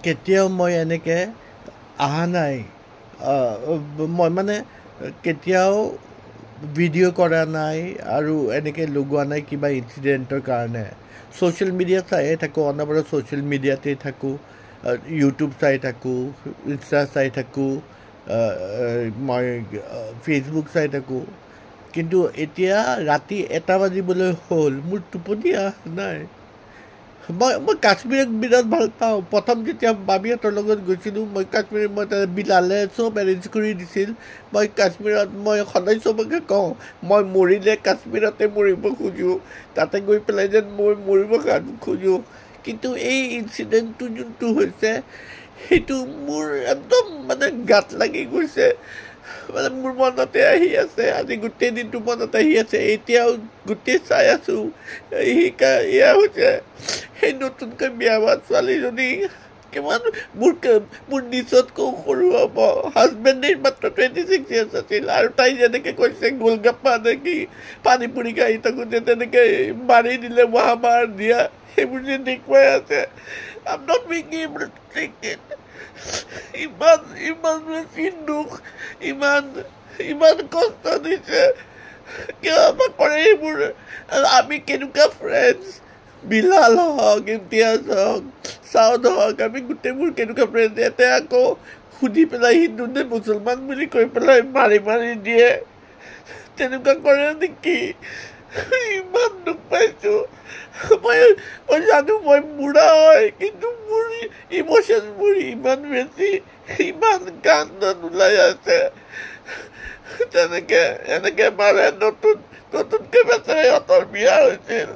কেতিয়াও মই এনেকে অহা নাই মই মানে কেতিয়াও ভিডিঅ' কৰা নাই আৰু এনেকৈ লগোৱা নাই কিবা ইনচিডেণ্টৰ কাৰণে ছ'চিয়েল মিডিয়া চায়ে থাকোঁ অনবৰত ছ'চিয়েল মিডিয়াতেই থাকোঁ ইউটিউব চাই থাকোঁ ইনষ্টা চাই থাকোঁ মই ফেচবুক চাই থাকোঁ কিন্তু এতিয়া ৰাতি 1টা বাজিবলৈ হ'ল মোৰ টোপনি অহা নাই মই কাশ্মীৰক বিৰাট ভাল পাওঁ প্ৰথম যেতিয়া বাবীহঁতৰ লগত গৈছিলোঁ মই কাশ্মীৰত মই বিলালে চব এৰেঞ্জ কৰি দিছিল মই কাশ্মীৰত মই সদায় চবকে কওঁ মই মৰিলে কাশ্মীৰতে মৰিব খোজোঁ তাতে গৈ পেলাই যেন মই মৰিব খোজোঁ কিন্তু এই ইনচিডেণ্টটো যোনটো হৈছে সেইটো মোৰ একদম মানে গাত লাগি গৈছে মানে মোৰ মনতে আহি আছে আজি গোটেই দিনটো মনত আহি আছে এতিয়াও গোটেই চাই আছোঁ এয়া হৈছে সেই নতুনকৈ বিয়া হোৱা ছোৱালীজনী কিমান মোৰ নিজতকৈ সৰু হ'ব হাজবেণ্ডেই মাত্ৰ 26 years আছিল আৰু তাই যেনেকৈ কৈছে গোলগাপ্পা নেকি পানী পুৰি খাই থাকোঁতে তেনেকৈ মাৰি দিলে মহামাৰ দিয়া সেইবোৰ যে দেখুৱাই আছে I'm not being able to take it ইমান বেছি দুখ ইমান কষ্ট দিছে কিয় আমাক কৰে এইবোৰ আমি কেনেকুৱা ফ্ৰেণ্ডছ বিলাল হওক ইমতিয়াজ হওক চাউদ হওক আমি গোটেইবোৰ কেনেকুৱা ফ্ৰেণ্ডছ ইয়াতে আকৌ সুধি পেলাই হিন্দু নে মুছলমান বুলি কৈ পেলাই মাৰি দিয়ে তেনেকুৱা কৰে নেকি ইমান দুখ পাইছোঁ মই জানো মই বুঢ়া হয় কিন্তু মোৰ ইম'শ্যনবোৰ ইমান বেছি ইমান কান্দন ওলাই আছে এনেকৈ মাৰে নতুনকৈ বেচাৰে সিহঁতৰ বিয়া হৈছিল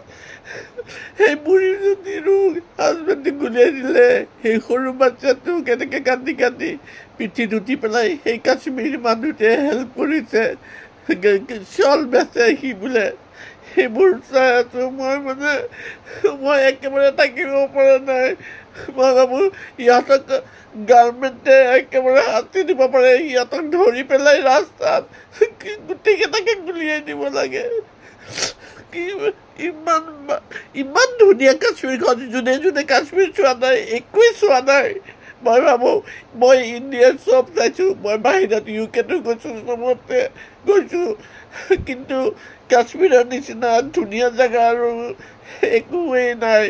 সেই বুঢ়ীজনীৰো হাজবেণ্ডে গুলিয়াই দিলে সেই সৰু বাচ্ছাটোক এনেকৈ কান্দি পিঠিত উঠি পেলাই সেই কাশ্মীৰী মানুহটোৱে হেল্প কৰিছে চল বেচে সি বোলে সেইবোৰ চাই আছোঁ মই একেবাৰে থাকিব পৰা নাই মই ভাবোঁ ইহঁতক গভৰ্ণমেণ্টে একেবাৰে শাস্তি দিব পাৰে সিহঁতক ধৰি পেলাই ৰাস্তাত গোটেইকেইটাকে গুলিয়াই দিব লাগে ইমান ধুনীয়া কাশ্মীৰখন যোনে কাশ্মীৰ চোৱা নাই একোৱেই চোৱা নাই মই ভাবোঁ মই ইণ্ডিয়াত চব চাইছোঁ মই বাহিৰত ইউকেতো গৈছোঁ চবতে গৈছোঁ কিন্তু কাশ্মীৰৰ নিচিনা ধুনীয়া জেগা আৰু একোৱেই নাই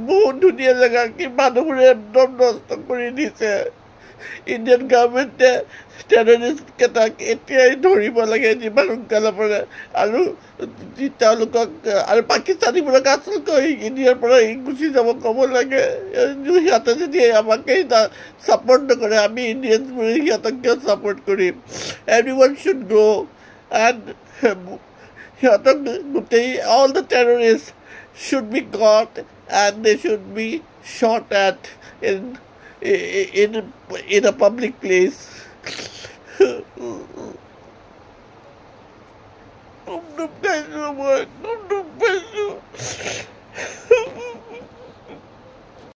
বহুত ধুনীয়া জেগা কি মানুহবোৰে একদম নষ্ট কৰি দিছে ইণ্ডিয়ান গভৰ্ণমেণ্টে টেৰৰিষ্টকেইটাক এতিয়াই ধৰিব লাগে যিমান সোনকালে পাৰে আৰু তেওঁলোকক আৰু পাকিস্তানীবোৰক আচলকৈ ইণ্ডিয়াৰ পৰা গুচি যাব ক'ব লাগে সিহঁতে যদি আমাকেই ছাপৰ্ট নকৰে আমি ইণ্ডিয়ানছবোৰে সিহঁতক কিয় ছাপৰ্ট কৰিম এভৰিৱান শুড গ' এণ্ড সিহঁতক গোটেই all the terrorist should be caught and they should be shot at in a public place. Don't do